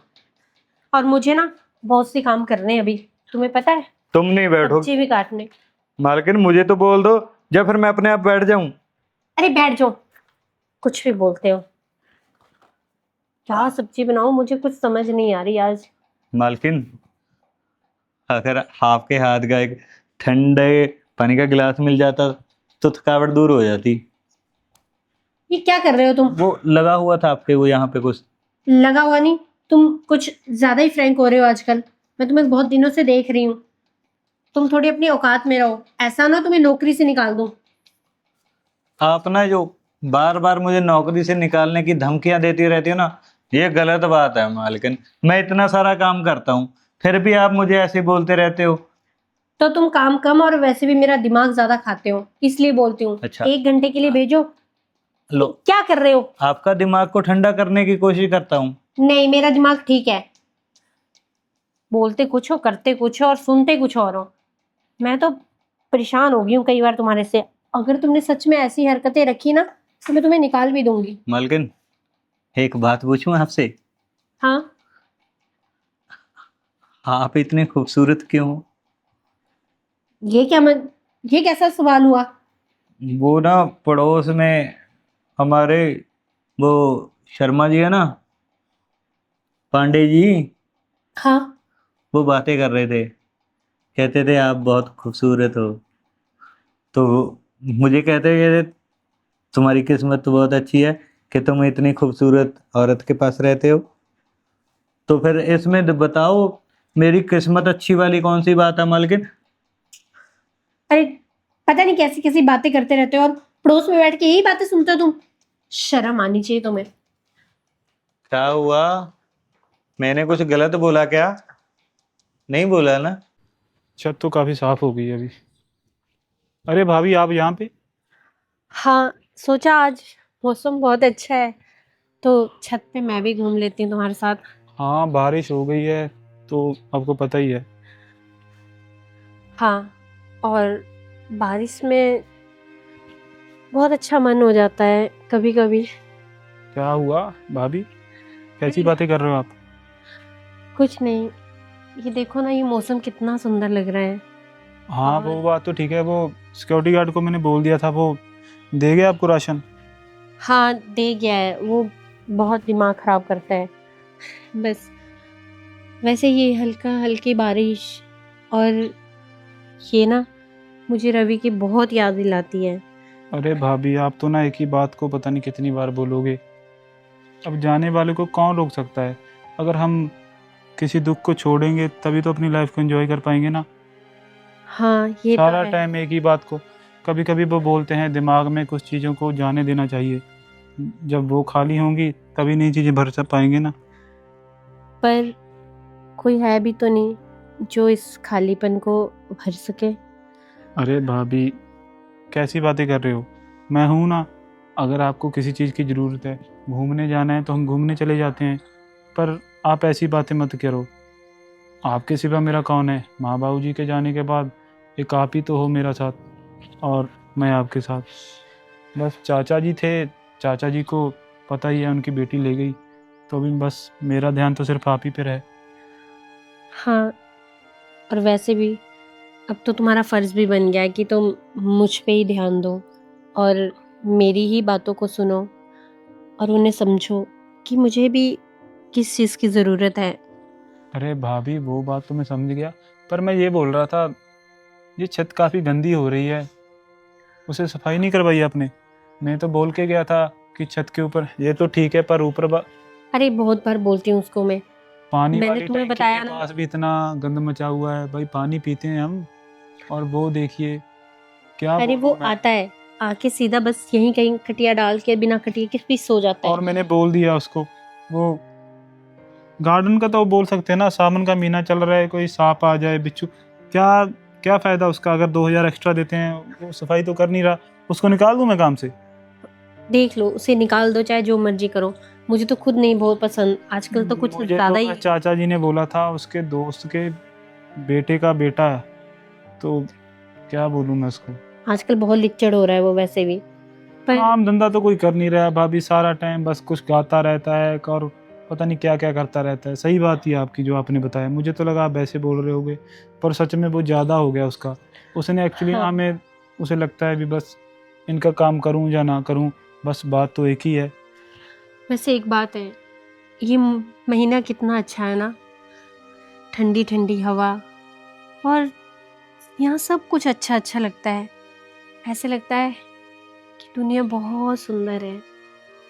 Speaker 1: और मुझे ना बहुत से काम करने हैं अभी, तुम्हें पता है।
Speaker 2: तुम नहीं बैठो
Speaker 1: सब्जी भी काटने।
Speaker 2: मालकिन, मुझे तो बोल दो, जब फिर मैं अपने आप बैठ जाऊं।
Speaker 1: अरे बैठ जाओ, कुछ भी बोलते हो। क्या सब्जी बनाऊं मुझे कुछ समझ नहीं आ रही आज।
Speaker 2: मालकिन, अगर आपके हाथ का एक ठंडे पानी का गिलास मिल जाता तो थकावट दूर हो जाती।
Speaker 1: ये क्या कर रहे हो तुम?
Speaker 2: वो लगा हुआ था आपके वो यहाँ पे कुछ।
Speaker 1: लगा हुआ नहीं। तुम कुछ ज्यादा ही फ्रैंक हो रहे हो आजकल। मैं तुम्हें बहुत दिनों से देख रही हूँ। तुम थोड़ी अपनी औकात में रहो, ऐसा ना तुम्हें नौकरी से निकाल दूं।
Speaker 2: आप ना जो बार बार मुझे नौकरी से निकालने की धमकियां देती रहती हो ना, ये गलत बात है मालकिन। मैं इतना सारा काम करता हूँ, फिर भी आप मुझे ऐसे बोलते रहते हो।
Speaker 1: तो तुम काम कम और वैसे भी मेरा दिमाग ज्यादा खाते हो, इसलिए बोलती हूँ।
Speaker 2: अच्छा,
Speaker 1: 1 घंटे के लिए भेजो।
Speaker 2: लो,
Speaker 1: क्या कर रहे हो?
Speaker 2: आपका दिमाग को ठंडा करने की कोशिश करता हूँ।
Speaker 1: नहीं, मेरा दिमाग ठीक है। बोलते कुछ हो, करते कुछ हो और सुनते कुछ और हो। मैं तो परेशान हो गई हूँ कई बार तुम्हारे से। अगर तुमने सच में ऐसी हरकतें रखी ना तो मैं तुम्हें निकाल भी दूंगी।
Speaker 2: मालकिन, एक बात पूछूं आपसे?
Speaker 1: हाँ।
Speaker 2: आप इतने खूबसूरत क्यों हो?
Speaker 1: ये कैसा सवाल हुआ?
Speaker 2: वो ना पड़ोस में हमारे वो शर्मा जी है ना, पांडे जी,
Speaker 1: हाँ।
Speaker 2: वो बातें कर रहे थे। कहते थे आप बहुत खूबसूरत हो। तो मुझे कहते तुम्हारी किस्मत तो बहुत अच्छी है कि तुम इतनी खूबसूरत औरत के पास रहते हो। तो फिर इसमें बताओ, मेरी किस्मत अच्छी वाली कौन सी बात है मालकिन?
Speaker 1: अरे पता नहीं कैसी कैसी बातें करते रहते हो, और पड़ोस में बैठ के यही बातें सुनते हो तुम। शर्म आनी चाहिए तुम्हें।
Speaker 2: क्या हुआ? मैंने कुछ गलत बोला क्या? नहीं बोला ना?
Speaker 3: छत तो काफ़ी साफ हो गई है अभी। अरे भाभी आप यहाँ पे?
Speaker 1: हाँ, सोचा आज मौसम बहुत अच्छा है तो छत पे मैं भी घूम लेती हूँ तुम्हारे साथ।
Speaker 3: हाँ बारिश हो गई है तो आपको पता ही है।
Speaker 1: हाँ, और बारिश में बहुत अच्छा मन हो जाता है कभी कभी।
Speaker 3: क्या हुआ भाभी, कैसी बातें कर रहे हो आप?
Speaker 1: कुछ नहीं, ये देखो ना, ये मौसम कितना सुंदर लग रहा है।
Speaker 3: हाँ
Speaker 1: और
Speaker 3: वो बात तो ठीक है, वो सिक्योरिटी गार्ड को मैंने बोल दिया था, वो दे गया आपको राशन?
Speaker 1: हाँ, दे गया है वो। बहुत दिमाग खराब करता है बस। वैसे ये हल्का हल्की बारिश और ये ना मुझे रवि की बहुत याद दिलाती है।
Speaker 3: अरे भाभी आप तो ना एक ही बात को पता नहीं कितनी बार बोलोगे। अब जाने वाले को कौन रोक सकता है? अगर हम किसी दुख को छोड़ेंगे तभी तो अपनी लाइफ को एंजॉय कर पाएंगे ना।
Speaker 1: हाँ, ये तो
Speaker 3: सारा
Speaker 1: है।
Speaker 3: टाइम एक ही बात को, कभी कभी वो बोलते हैं दिमाग में कुछ चीज़ों को जाने देना चाहिए। जब वो खाली होंगी तभी नई चीज़ें भर सब पाएंगे ना।
Speaker 1: पर कोई है भी तो नहीं जो इस खालीपन को भर सके।
Speaker 3: अरे भाभी कैसी बातें कर रहे हो, मैं हूं ना। अगर आपको किसी चीज़ की ज़रूरत है, घूमने जाना है तो हम घूमने चले जाते हैं। पर आप ऐसी बातें मत करो। आपके सिवा मेरा कौन है? माँ बाबू जी के जाने के बाद एक आप ही तो हो मेरा साथ, और मैं आपके साथ। बस चाचा जी थे, चाचा जी को पता ही है उनकी बेटी ले गई, तो अभी बस मेरा ध्यान तो सिर्फ आप ही पे रहे।
Speaker 1: हाँ, और वैसे भी अब तो तुम्हारा फर्ज भी बन गया है कि तुम मुझ पे ही ध्यान दो और मेरी ही बातों को सुनो और उन्हें समझो कि मुझे भी किस चीज़ की ज़रूरत है।
Speaker 3: अरे भाभी वो बात तो मैं समझ गया, पर मैं ये बोल रहा था, ये छत काफ़ी गंदी हो रही है, उसे सफाई नहीं करवाई आपने? मैं तो बोल के गया था कि छत के ऊपर, ये तो ठीक है पर ऊपर
Speaker 1: अरे बहुत बार बोलती हूँ उसको मैं।
Speaker 3: पानी
Speaker 1: मैंने
Speaker 3: वाली
Speaker 1: तुम्हें
Speaker 3: टैंकी के
Speaker 1: बताया ना।
Speaker 3: पास भी इतना गंद मचा हुआ है भाई, पानी पीते हैं हम, और वो देखिए, क्या
Speaker 1: अरे वो
Speaker 3: बोलूं मैं।
Speaker 1: आता है, आके सीधा बस यहीं कहीं खटिया डाल के बिना खटिया के भी सो जाता
Speaker 3: और
Speaker 1: है।
Speaker 3: मैंने बोल दिया उसको, वो गार्डन का तो वो बोल सकते हैं ना, सावन का महीना चल रहा है, कोई सांप आ जाए, बिच्छू, क्या क्या फ़ायदा उसका? अगर 2,000 एक्स्ट्रा देते हैं, वो सफाई तो कर नहीं रहा, उसको निकाल दूं मैं काम से?
Speaker 1: देख लो, उसे निकाल दो चाहे जो मर्जी करो। मुझे तो खुद नहीं बहुत पसंद, आजकल तो कुछ
Speaker 3: मुझे तो
Speaker 1: ज़्यादा
Speaker 3: बस
Speaker 1: ही।
Speaker 3: चाचा जी ने बोला था, उसके दोस्त के बेटे का बेटा है, तो क्या बोलूं मैं उसको।
Speaker 1: आजकल बहुत लिच्चड़ हो रहा है वो वैसे भी। पर
Speaker 3: काम धंधा तो कोई कर नहीं रहा है भाभी, सारा टाइम बस कुछ गाता रहता है और पता नहीं क्या क्या करता रहता है। सही बात ही आपकी जो आपने बताया, मुझे तो लगा आप ऐसे बोल रहे होगे, पर सच में वो ज़्यादा हो गया उसका। उसने एक्चुअली
Speaker 1: हाँ,
Speaker 3: हाँ, मैं उसे लगता है भी बस इनका काम करूं या ना करूं, बस बात तो एक ही है।
Speaker 1: वैसे एक बात है, ये महीना कितना अच्छा है ना। ठंडी ठंडी हवा, और यहाँ सब कुछ अच्छा अच्छा लगता है। ऐसे लगता है कि दुनिया बहुत सुंदर है।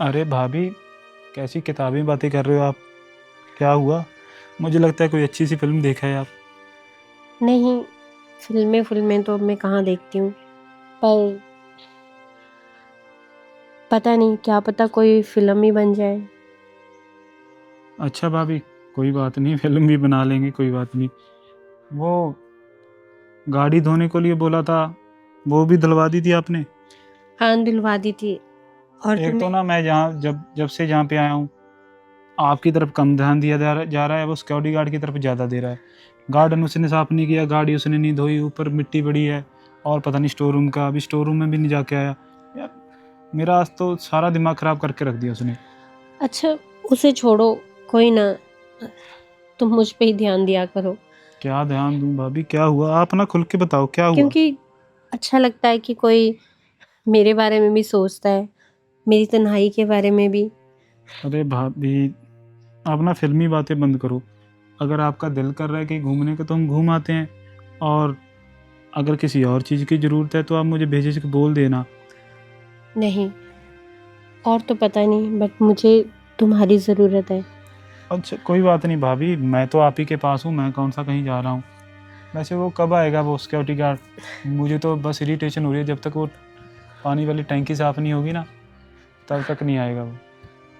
Speaker 3: अरे भाभी कैसी किताबी बातें कर रहे हो आप? क्या हुआ? मुझे लगता है कोई अच्छी सी फिल्म देखा है आप।
Speaker 1: नहीं, फिल्में फिल्में तो अब मैं कहाँ देखती हूँ। पर पता नहीं, क्या पता कोई फिल्म ही बन जाए।
Speaker 3: अच्छा भाभी, कोई बात नहीं, फिल्म भी बना लेंगे, कोई बात नहीं। वो गाड़ी धोने को लिए बोला था, वो भी धुलवा दी थी आपने?
Speaker 1: हाँ, दिलवा दी थी। और
Speaker 3: एक तो
Speaker 1: तुम्हें।
Speaker 3: ना मैं जहाँ जब जब से जहाँ पे आया हूँ, आपकी तरफ कम ध्यान दिया जा रहा है, वो सिक्योरिटी गार्ड की तरफ ज़्यादा दे रहा है। गार्डन उसने साफ नहीं किया, गाड़ी उसने नहीं धोई, ऊपर मिट्टी पड़ी है, और पता नहीं स्टोर रूम का, अभी स्टोर रूम में भी नहीं जाके आया। यार मेरा आज तो सारा दिमाग ख़राब करके रख दिया उसने।
Speaker 1: अच्छा, उसे छोड़ो, कोई ना, तुम मुझ पे ही ध्यान दिया करो।
Speaker 3: क्या ध्यान दूं भाभी, क्या हुआ? आप ना खुल के बताओ क्या हुआ।
Speaker 1: क्योंकि अच्छा लगता है कि कोई मेरे बारे में भी सोचता है, मेरी तन्हाई के बारे में भी।
Speaker 3: अरे भाभी, आप ना फिल्मी बातें बंद करो। अगर आपका दिल कर रहा है कि घूमने का तो हम घूम आते हैं, और अगर किसी और चीज़ की ज़रूरत है तो आप मुझे भेजे के बोल देना।
Speaker 1: नहीं, और तो पता नहीं, बट मुझे तुम्हारी ज़रूरत है।
Speaker 3: अच्छा कोई बात नहीं भाभी, मैं तो आप ही के पास हूँ, मैं कौन सा कहीं जा रहा हूँ। वैसे वो कब आएगा वो सिक्योरिटी गार्ड? मुझे तो बस इरिटेशन हो रही है, जब तक वो पानी वाली टैंकी साफ़ नहीं होगी ना तब तक नहीं आएगा वो।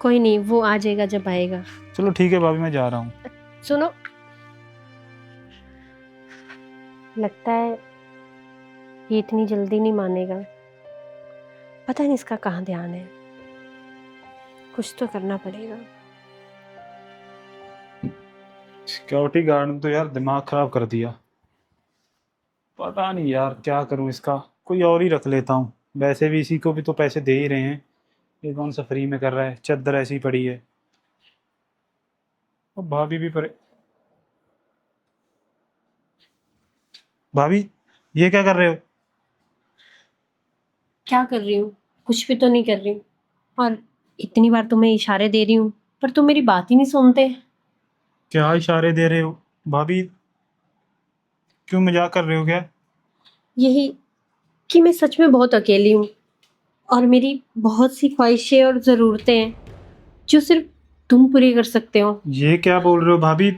Speaker 1: कोई नहीं, वो आ जाएगा जब आएगा।
Speaker 3: चलो ठीक है भाभी, मैं जा रहा हूँ।
Speaker 1: सुनो, लगता है ये इतनी जल्दी नहीं मानेगा। पता नहीं इसका कहाँ ध्यान है, कुछ तो करना पड़ेगा।
Speaker 3: सिक्योरिटी गार्ड ने तो यार दिमाग ख़राब कर दिया। पता नहीं यार क्या करूँ इसका, कोई और ही रख लेता हूँ। वैसे भी इसी को भी तो पैसे दे ही रहे हैं, ये कौन सा फ्री में कर रहा है, चद्दर ऐसी ही पड़ी है। और भाभी भी परे। भाभी, ये क्या कर रहे हो?
Speaker 1: क्या कर रही हूँ? कुछ भी तो नहीं कर रही हूँ। और इतनी बार तुम्हें इशारे दे रही हूँ, पर तुम मेरी बात ही नहीं सुनते।
Speaker 3: क्या इशारे दे रहे हो भाभी? क्यों मजाक कर रहे हो क्या?
Speaker 1: यही कि मैं सच में बहुत अकेली हूँ, और मेरी बहुत सी ख्वाहिशें और ज़रूरतें हैं जो सिर्फ तुम पूरी कर सकते हो।
Speaker 3: ये क्या बोल रहे हो भाभी?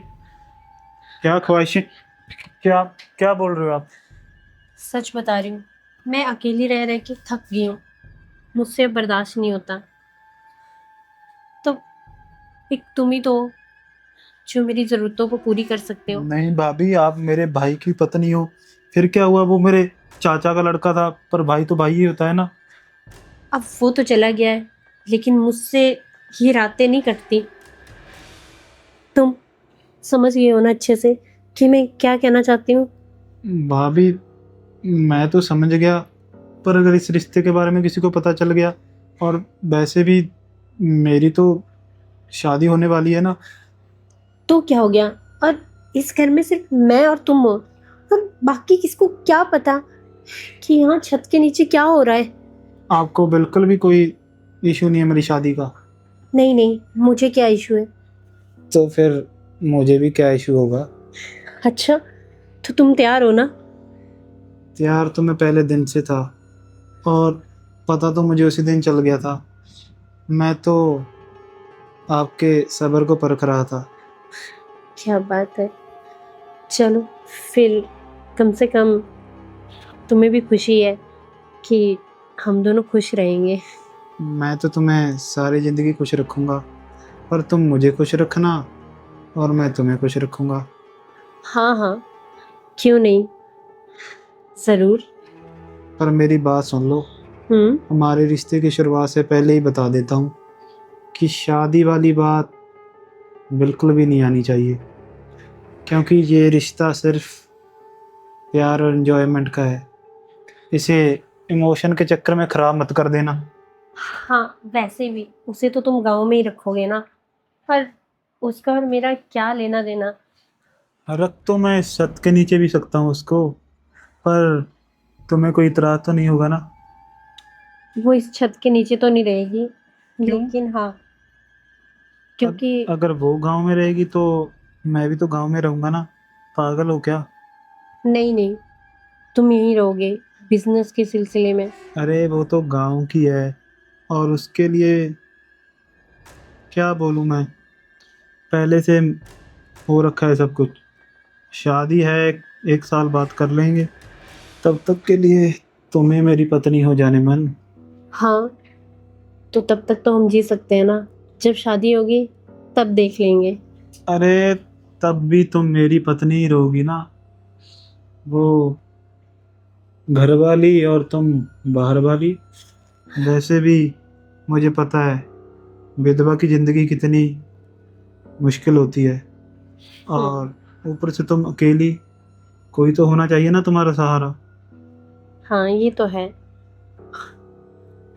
Speaker 3: क्या ख्वाहिशें? क्या क्या बोल रहे हो आप?
Speaker 1: सच बता रही हूँ, मैं अकेली रह रह के थक गई हूँ, मुझसे अब बर्दाश्त नहीं होता। तो एक तुम ही तो हो जो मेरी ज़रूरतों को पूरी कर सकते हो।
Speaker 3: नहीं भाभी, आप मेरे भाई की पत्नी हो। फिर क्या हुआ, वो मेरे चाचा का लड़का था, पर भाई तो भाई ही होता है ना।
Speaker 1: अब वो तो चला गया है, लेकिन मुझसे ये रातें नहीं कटती। तुम समझ गए हो ना अच्छे से कि मैं क्या कहना चाहती हूँ?
Speaker 3: भाभी, मैं तो समझ गया, पर अगर इस रिश्ते के बारे में किसी को पता चल गया, और वैसे भी मेरी तो शादी होने वाली है ना।
Speaker 1: तो क्या हो गया? और इस घर में सिर्फ मैं और तुम हो, और बाकी किसको क्या पता कि यहाँ छत के नीचे क्या हो रहा है।
Speaker 3: आपको बिल्कुल भी कोई इशू नहीं है मेरी शादी का?
Speaker 1: नहीं नहीं, मुझे क्या इशू है?
Speaker 3: तो फिर मुझे भी क्या इशू होगा?
Speaker 1: अच्छा, तो तुम तैयार हो ना?
Speaker 3: तैयार तो मैं पहले दिन से था, और पता तो मुझे उसी दिन चल गया था। मैं तो आपके सब्र को परख रहा था।
Speaker 1: क्या बात है। चलो फिर, कम से कम तुम्हें भी खुशी है कि हम दोनों खुश रहेंगे।
Speaker 3: मैं तो तुम्हें सारी ज़िंदगी खुश रखूँगा, पर तुम मुझे खुश रखना और मैं तुम्हें खुश रखूँगा।
Speaker 1: हाँ हाँ, क्यों नहीं, ज़रूर।
Speaker 3: पर मेरी बात सुन लो,
Speaker 1: हम्म।
Speaker 3: हमारे रिश्ते की शुरुआत से पहले ही बता देता हूँ कि शादी वाली बात बिल्कुल भी नहीं आनी चाहिए, क्योंकि ये रिश्ता सिर्फ प्यार और एंजॉयमेंट का है। इसे इमोशन के चक्कर में ख़राब मत कर देना।
Speaker 1: हाँ, वैसे भी उसे तो तुम गांव में ही रखोगे ना, पर उसका और मेरा क्या लेना देना।
Speaker 3: रख तो मैं इस छत के नीचे भी सकता हूँ उसको, पर तुम्हें कोई इतराज़ तो नहीं होगा ना?
Speaker 1: वो इस छत के नीचे तो नहीं रहेगी,
Speaker 3: क्यों?
Speaker 1: लेकिन हाँ, क्योंकि
Speaker 3: अगर वो गांव में रहेगी तो मैं भी तो गांव में रहूँगा ना। पागल हो क्या?
Speaker 1: नहीं नहीं, तुम यहीं रहोगे बिजनेस के सिलसिले में।
Speaker 3: अरे वो तो गांव की है, और उसके लिए क्या बोलूँ मैं, पहले से हो रखा है सब कुछ। शादी है, एक साल बाद कर लेंगे, तब तक के लिए तुम्हें मेरी पत्नी हो जाने मन।
Speaker 1: हाँ, तो तब तक तो हम जी सकते हैं ना, जब शादी होगी तब देख लेंगे।
Speaker 3: अरे तब भी तुम मेरी पत्नी ही रहोगी ना, वो घर वाली और तुम बाहर वाली। वैसे भी मुझे पता है विधवा की ज़िंदगी कितनी मुश्किल होती है, और ऊपर से तुम अकेली, कोई तो होना चाहिए ना तुम्हारा सहारा।
Speaker 1: हाँ, ये तो है।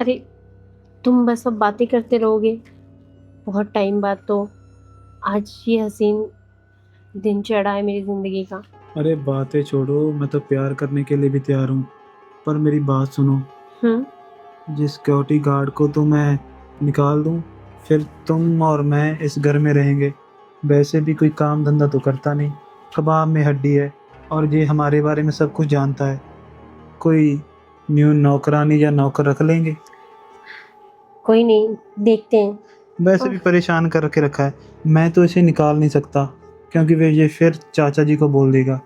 Speaker 1: अरे, तुम बस अब बातें करते रहोगे, बहुत टाइम बाद तो आज ये हसीन दिन चढ़ा है मेरी ज़िंदगी का।
Speaker 3: अरे बातें छोड़ो, मैं तो प्यार करने के लिए भी तैयार हूँ, पर मेरी बात सुनो। जिस सिक्योरिटी गार्ड को तो मैं निकाल दूँ, फिर तुम और मैं इस घर में रहेंगे। वैसे भी कोई काम धंधा तो करता नहीं, कबाब में हड्डी है, और ये हमारे बारे में सब कुछ जानता है। कोई न्यू नौकरानी या नौकर रख लेंगे।
Speaker 1: कोई नहीं, देखते हैं।
Speaker 3: वैसे भी परेशान कर के रखा है, मैं तो इसे निकाल नहीं सकता, क्योंकि वे ये फिर चाचा जी को बोल देगा।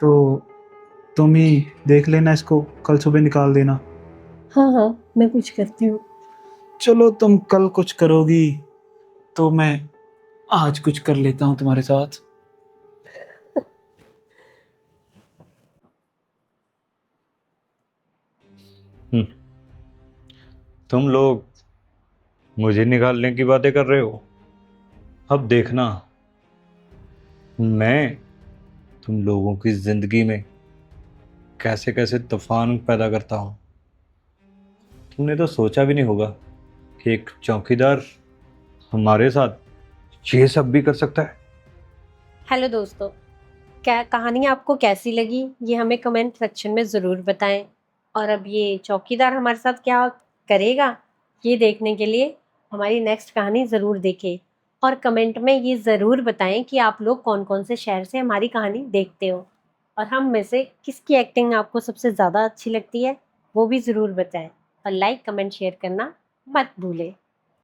Speaker 3: तो तुम ही देख लेना इसको, कल सुबह निकाल देना।
Speaker 1: हाँ हाँ, मैं कुछ करती हूँ।
Speaker 3: चलो, तुम कल कुछ करोगी तो मैं आज कुछ कर लेता हूँ तुम्हारे साथ।
Speaker 2: हम्म, तुम लोग मुझे निकालने की बातें कर रहे हो। अब देखना, मैं तुम लोगों की जिंदगी में कैसे कैसे तूफान पैदा करता हूँ। तुमने तो सोचा भी नहीं होगा कि एक चौकीदार हमारे साथ ये सब भी कर सकता है।
Speaker 1: हेलो दोस्तों, क्या कहानी आपको कैसी लगी ये हमें कमेंट सेक्शन में ज़रूर बताएं। और अब ये चौकीदार हमारे साथ क्या करेगा ये देखने के लिए हमारी नेक्स्ट कहानी ज़रूर देखें। और कमेंट में ये ज़रूर बताएं कि आप लोग कौन कौन से शहर से हमारी कहानी देखते हो, और हम में से किसकी एक्टिंग आपको सबसे ज़्यादा अच्छी लगती है वो भी ज़रूर बताएं। और लाइक कमेंट शेयर करना मत भूलें।